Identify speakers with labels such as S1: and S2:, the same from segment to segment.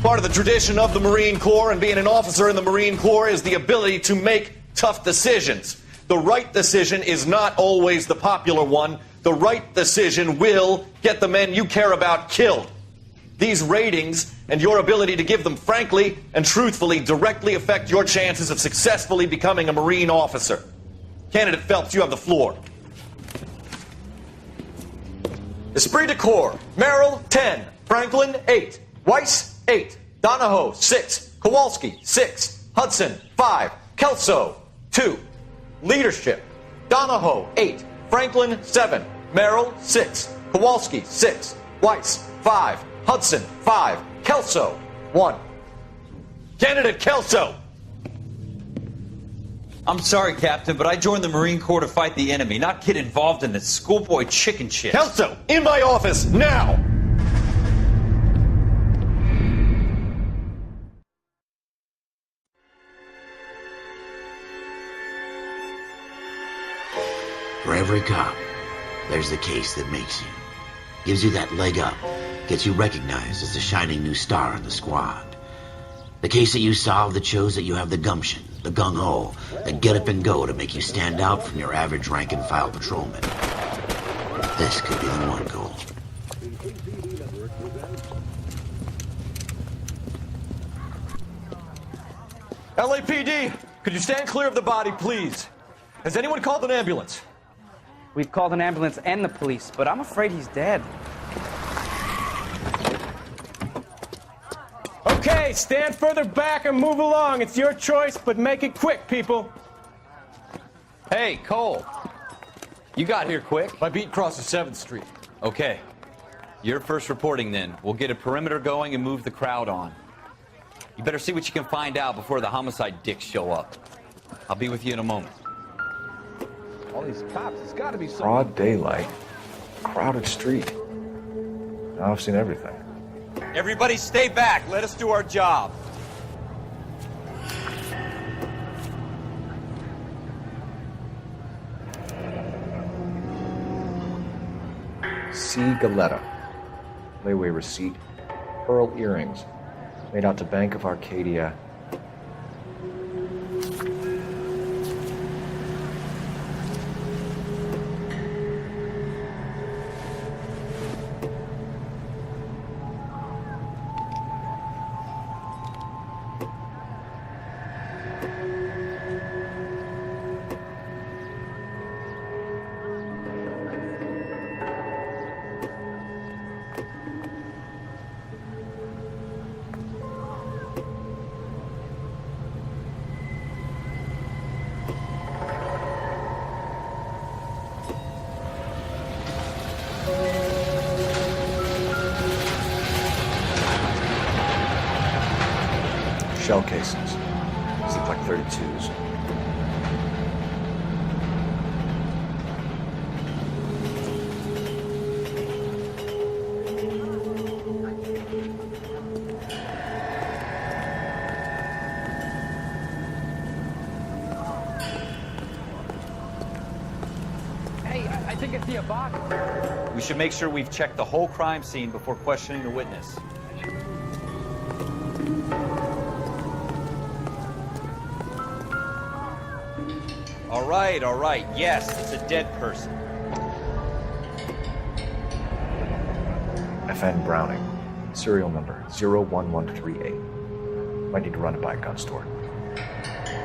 S1: Part of the tradition of the Marine Corps and being an officer in the Marine Corps is the ability to make tough decisions. The right decision is not always the popular one. The right decision will get the men you care about killed. These ratings and your ability to give them frankly and truthfully directly affect your chances of successfully becoming a Marine officer. Candidate Phelps, you have the floor. Esprit de Corps, Merrill, 10. Franklin, 8. Weiss, 8. Donahoe, 6. Kowalski, 6. Hudson, 5. Kelso, 2. Leadership, Donahoe, 8. Franklin, 7. Merrill, 6. Kowalski, 6. Weiss, 5. Hudson, 5. Kelso, 1. Candidate Kelso.
S2: I'm sorry, Captain, but I joined the Marine Corps to fight the enemy, not get involved in this schoolboy chicken shit.
S1: Kelso, in my office, now!
S3: For every cop, there's the case that makes you. Gives you that leg up, gets you recognized as the shining new star in the squad. The case that you solve that shows that you have the gumption, the gung-ho, the get up and go to make you stand out from your average rank-and-file patrolman. This could be the one goal.
S1: LAPD, could you stand clear of the body, please? Has anyone called an ambulance?
S4: We've called an ambulance and the police, but I'm afraid he's dead.
S5: Okay, stand further back and move along. It's your choice, but make it quick, people.
S6: Hey, Cole. You got here quick.
S1: My beat crosses 7th Street.
S6: Okay. You're first reporting then. We'll get a perimeter going and move the crowd on. You better see what you can find out before the homicide dicks show up. I'll be with you in a moment.
S7: All these cops, it's got to be some...
S8: Broad daylight, crowded street. Now I've seen everything.
S2: Everybody stay back. Let us do our job.
S8: C. Galetta. Layaway receipt. Pearl earrings. Made out to Bank of Arcadia. Shell casings. These look like 32s.
S4: Hey, I think I see a box.
S2: We should make sure we've checked the whole crime scene before questioning the witness. All right. Yes, it's a dead person.
S8: FN Browning. Serial number 01138. Might need to run it by a gun store.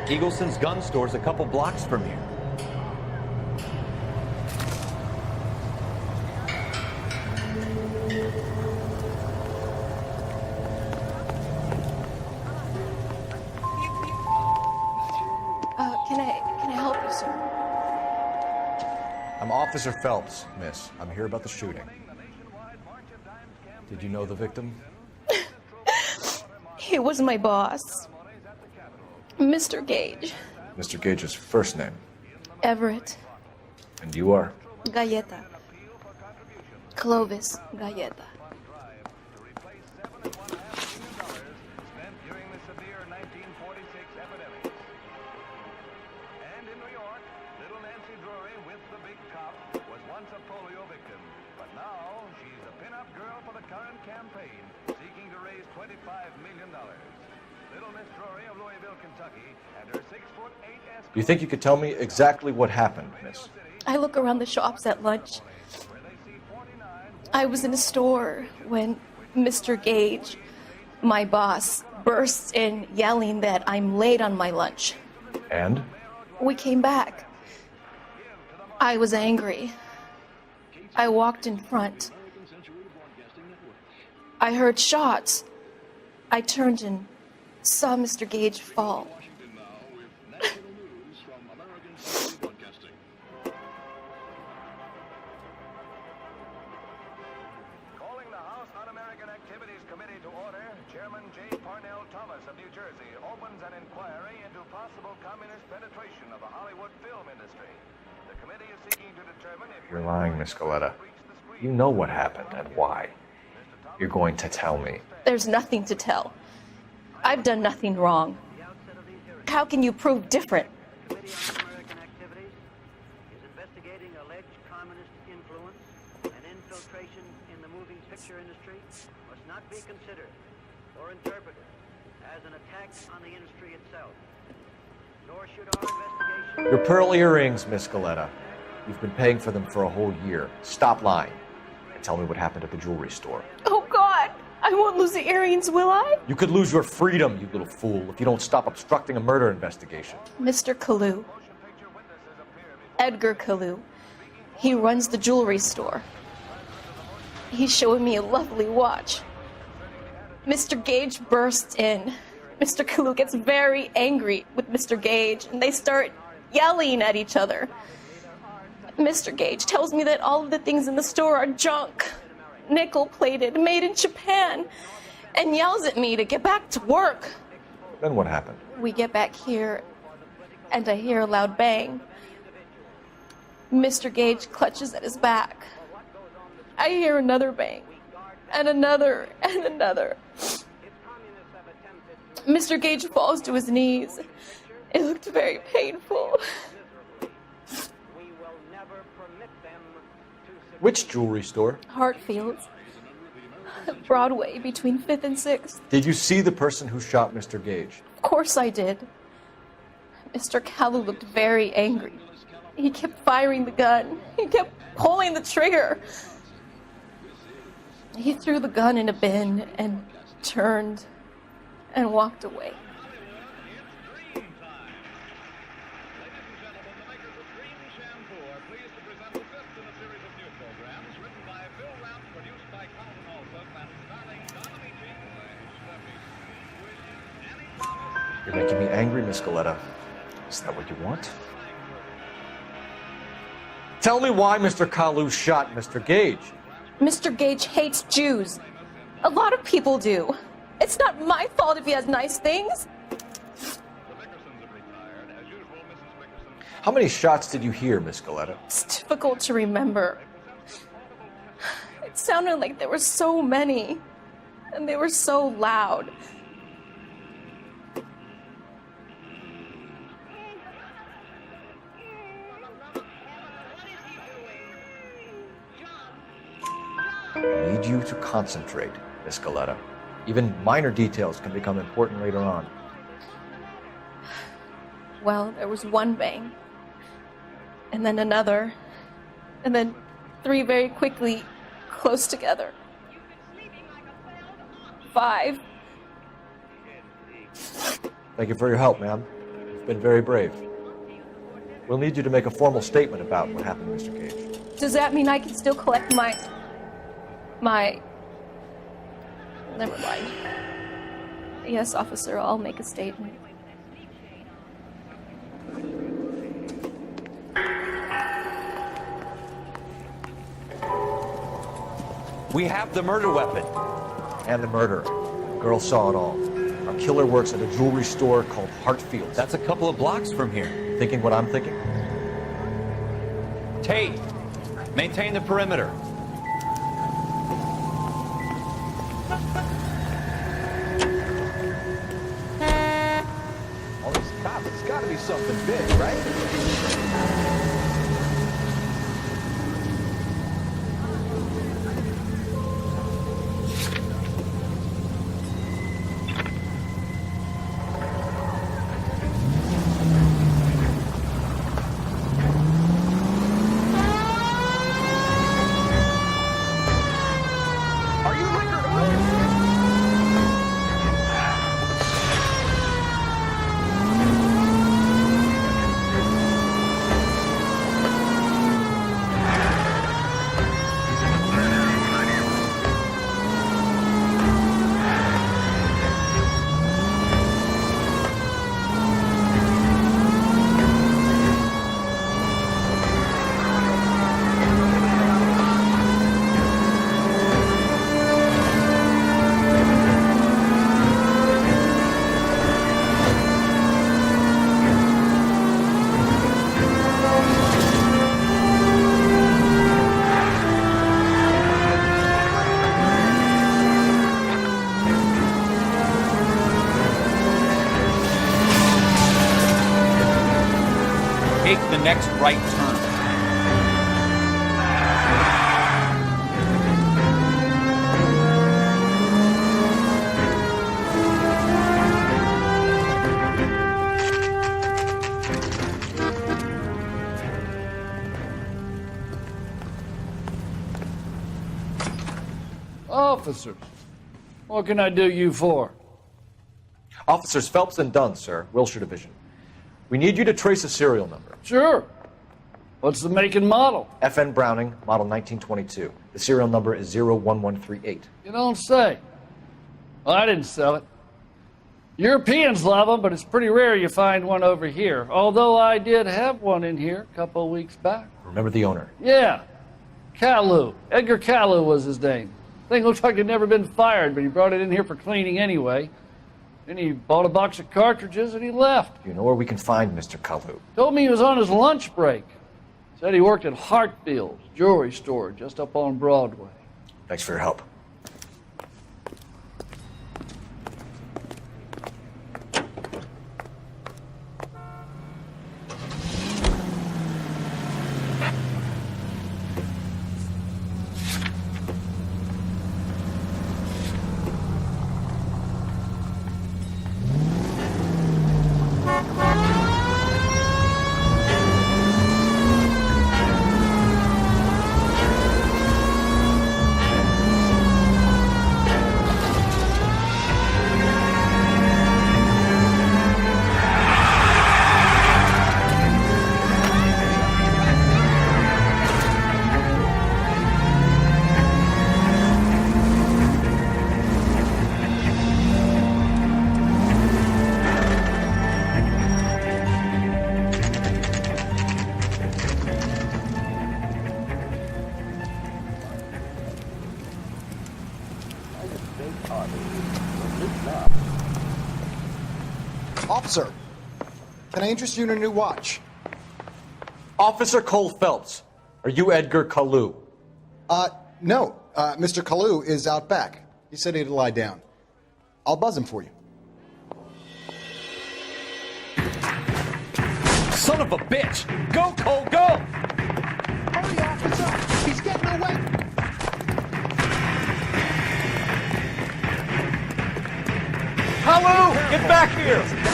S2: Eagleson's gun store's a couple blocks from here.
S9: Can I help you, sir?
S8: I'm Officer Phelps, miss. I'm here about the shooting. Did you know the victim?
S9: He was my boss, Mr. Gage.
S8: Mr. Gage's first name.
S9: Everett.
S8: And you are?
S9: Galleta. Clovis Galleta.
S10: Polio victim, but now she's a pin-up girl for the current campaign, seeking to raise raise $25 million. Little Miss Drury of Louisville, Kentucky, and her 6'8" escort.
S8: Do you think you could tell me exactly what happened, miss?
S9: I look around the shops at lunch. I was in a store when Mr. Gage, my boss, bursts in yelling that I'm late on my lunch.
S8: And?
S9: We came back. I was angry. I walked in front. I heard shots. I turned and saw Mr. Gage fall.
S8: You're lying, Miss Galetta. You know what happened and why. You're going to tell me.
S9: There's nothing to tell. I've done nothing wrong. How can you prove different?
S11: American activities is investigating alleged communist influence and infiltration in the moving picture industry must not be considered or interpreted as an attack on the industry itself. Nor should our investigation...
S8: Your pearl earrings, Miss Galetta. You've been paying for them for a whole year. Stop lying and tell me what happened at the jewelry store.
S9: Oh, God! I won't lose the earrings, will I?
S8: You could lose your freedom, you little fool, if you don't stop obstructing a murder investigation.
S9: Mr. Kalu. Edgar Kalu. He runs the jewelry store. He's showing me a lovely watch. Mr. Gage bursts in. Mr. Kalu gets very angry with Mr. Gage, and they start yelling at each other. Mr. Gage tells me that all of the things in the store are junk, nickel-plated, made in Japan, and yells at me to get back to work.
S8: Then what happened?
S9: We get back here, and I hear a loud bang. Mr. Gage clutches at his back. I hear another bang, and another, and another. Mr. Gage falls to his knees. It looked very painful.
S8: Which jewelry store?
S9: Hartfield's. Broadway, between 5th and 6th.
S8: Did you see the person who shot Mr. Gage?
S9: Of course I did. Mr. Kalu looked very angry. He kept firing the gun. He kept pulling the trigger. He threw the gun in a bin and turned and walked away.
S8: You're making me angry, Miss Galetta. Is that what you want? Tell me why Mr. Kalu shot Mr. Gage.
S9: Mr. Gage hates Jews. A lot of people do. It's not my fault if he has nice things.
S8: How many shots did you hear, Miss Galetta?
S9: It's difficult to remember. It sounded like there were so many, and they were so loud.
S8: I need you to concentrate, Miss Galetta. Even minor details can become important later on.
S9: Well, there was one bang, and then another, and then 3 very quickly, close together. 5.
S8: Thank you for your help, ma'am. You've been very brave. We'll need you to make a formal statement about what happened to Mr. Gage.
S9: Does that mean I can still collect my... Never mind. Yes, officer, I'll make a statement.
S6: We have the murder weapon.
S8: And the murderer. The girl saw it all. Our killer works at a jewelry store called Hartfield's.
S6: That's a couple of blocks from here.
S8: Thinking what I'm thinking?
S6: Tate, maintain the perimeter.
S7: All these cops, it's got to be something big, right?
S2: next right turn.
S12: Officers, what can I do you for?
S8: Officers Phelps and Dunn, sir, Wilshire Division. We need you to trace a serial number.
S12: Sure. What's the make and model?
S8: FN Browning, model 1922. The serial number is 01138.
S12: You don't say. Well, I didn't sell it. Europeans love them, but it's pretty rare you find one over here. Although I did have one in here a couple of weeks back.
S8: Remember the owner?
S12: Yeah. Kalu. Edgar Kalu was his name. Thing looks like he'd never been fired, but he brought it in here for cleaning anyway. Then he bought a box of cartridges and he left.
S8: Do you know where we can find Mr. Kalu?
S12: Told me he was on his lunch break. Said he worked at Hartfield's jewelry store just up on Broadway.
S8: Thanks for your help.
S13: Officer, can I interest you in a new watch?
S8: Officer Cole Phelps, are you Edgar Kalu?
S13: No. Mr. Kalu is out back. He said he'd lie down. I'll buzz him for you.
S6: Son of a bitch! Go, Cole, go!
S13: Hurry, officer! He's getting away!
S8: Kalu, get back here!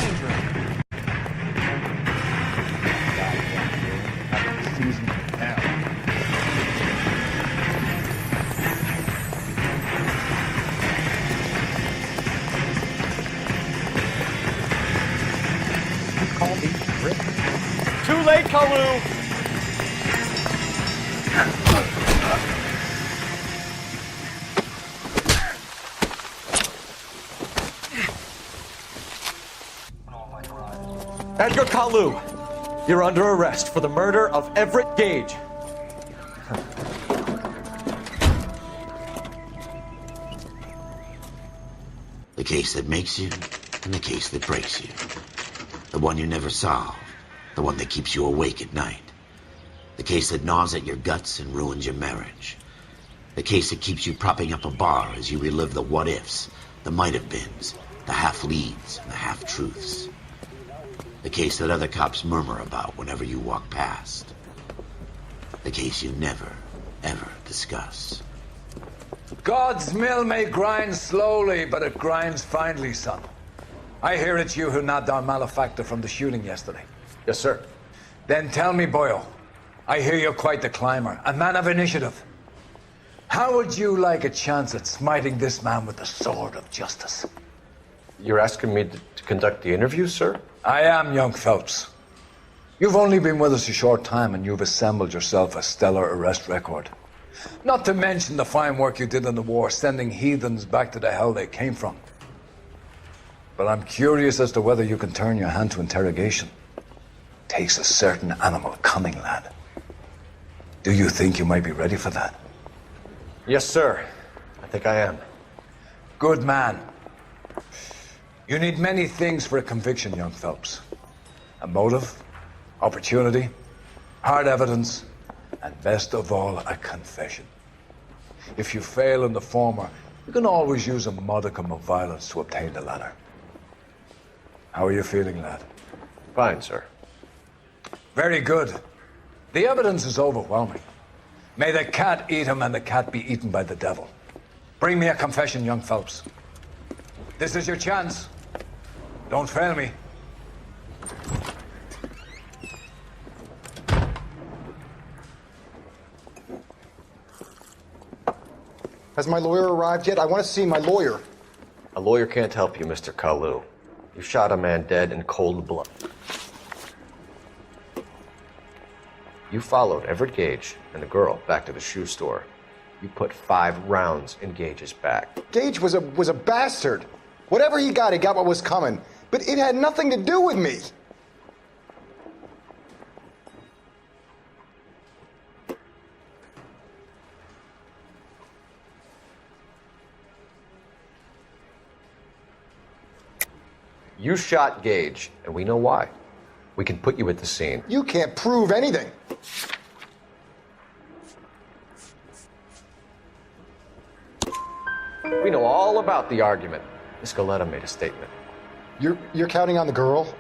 S5: Too late, Kalu!
S8: Edgar Kalu, you're under arrest for the murder of Everett Gage.
S3: The case that makes you and the case that breaks you. The one you never solve. The one that keeps you awake at night. The case that gnaws at your guts and ruins your marriage. The case that keeps you propping up a bar as you relive the what-ifs, the might-have-beens, the half-leads, and the half-truths. The case that other cops murmur about whenever you walk past. The case you never, ever discuss.
S7: God's mill may grind slowly, but it grinds finely, son. I hear it's you who nabbed our malefactor from the shooting yesterday.
S8: Yes, sir.
S7: Then tell me, Boyle, I hear you're quite the climber, a man of initiative. How would you like a chance at smiting this man with the sword of justice?
S8: You're asking me to conduct the interview, sir?
S7: I am, young Phelps. You've only been with us a short time and you've assembled yourself a stellar arrest record. Not to mention the fine work you did in the war, sending heathens back to the hell they came from. But I'm curious as to whether you can turn your hand to interrogation. Takes a certain animal cunning, lad. Do you think you might be ready for that?
S8: Yes, sir. I think I am.
S7: Good man. You need many things for a conviction, young Phelps. A motive, opportunity, hard evidence, and best of all, a confession. If you fail in the former, you can always use a modicum of violence to obtain the latter. How are you feeling, lad?
S8: Fine, sir.
S7: Very good. The evidence is overwhelming. May the cat eat him and the cat be eaten by the devil. Bring me a confession, young Phelps. This is your chance. Don't fail me.
S13: Has my lawyer arrived yet? I want to see my lawyer.
S8: A lawyer can't help you, Mr. Kalu. You shot a man dead in cold blood. You followed Everett Gage and the girl back to the shoe store. You put 5 rounds in Gage's back.
S13: Gage was a bastard. Whatever he got what was coming. But it had nothing to do with me.
S8: You shot Gage, and we know why. We can put you at the scene.
S13: You can't prove anything.
S8: We know all about the argument. Miss Galetta made a statement.
S13: You're counting on the girl?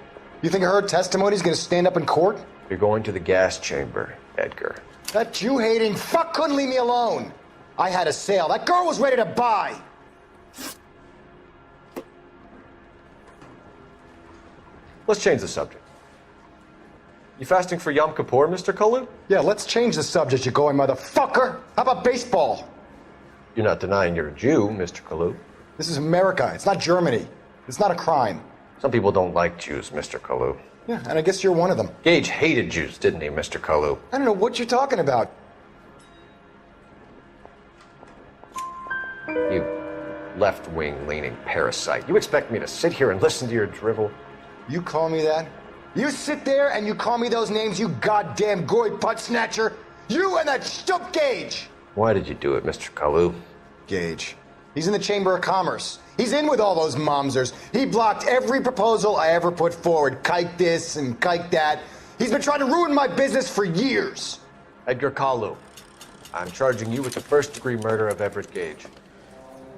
S13: You think her testimony's gonna stand up in court?
S8: You're going to the gas chamber, Edgar.
S13: That Jew-hating fuck couldn't leave me alone. I had a sale. That girl was ready to buy.
S8: Let's change the subject. You fasting for Yom Kippur, Mr. Kalu?
S13: Yeah, let's change the subject, you going motherfucker. How about baseball?
S8: You're not denying you're a Jew, Mr. Kalu.
S13: This is America. It's not Germany. It's not a crime.
S8: Some people don't like Jews, Mr. Kalu.
S13: Yeah, and I guess you're one of them.
S8: Gage hated Jews, didn't he, Mr. Kalu?
S13: I don't know what you're talking about.
S8: You left-wing leaning parasite. You expect me to sit here and listen to your drivel?
S13: You call me that? You sit there and you call me those names, you goddamn goy putt snatcher? You and that stup Gage!
S8: Why did you do it, Mr. Kalu?
S13: Gage. He's in the Chamber of Commerce. He's in with all those momsers. He blocked every proposal I ever put forward. Kike this and kike that. He's been trying to ruin my business for years.
S8: Edgar Kalu, I'm charging you with the first-degree murder of Everett Gage.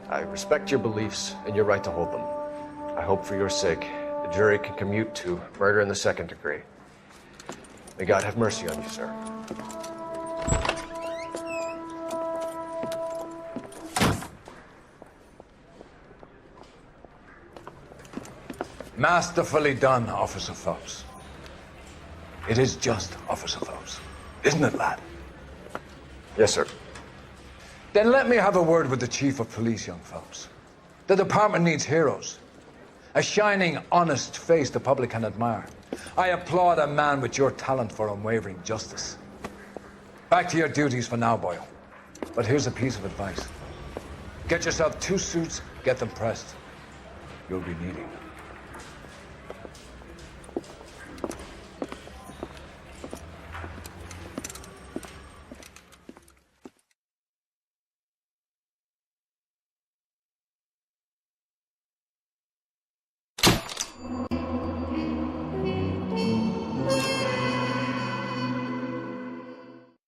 S8: I respect your beliefs and your right to hold them. I hope for your sake the jury can commute to murder in the second degree. May God have mercy on you, sir.
S7: Masterfully done, Officer Phelps. It is just, Officer Phelps. Isn't it, lad?
S8: Yes, sir.
S7: Then let me have a word with the Chief of Police, young Phelps. The department needs heroes. A shining, honest face the public can admire. I applaud a man with your talent for unwavering justice. Back to your duties for now, Boyle. But here's a piece of advice. Get yourself 2 suits, get them pressed. You'll be needing them.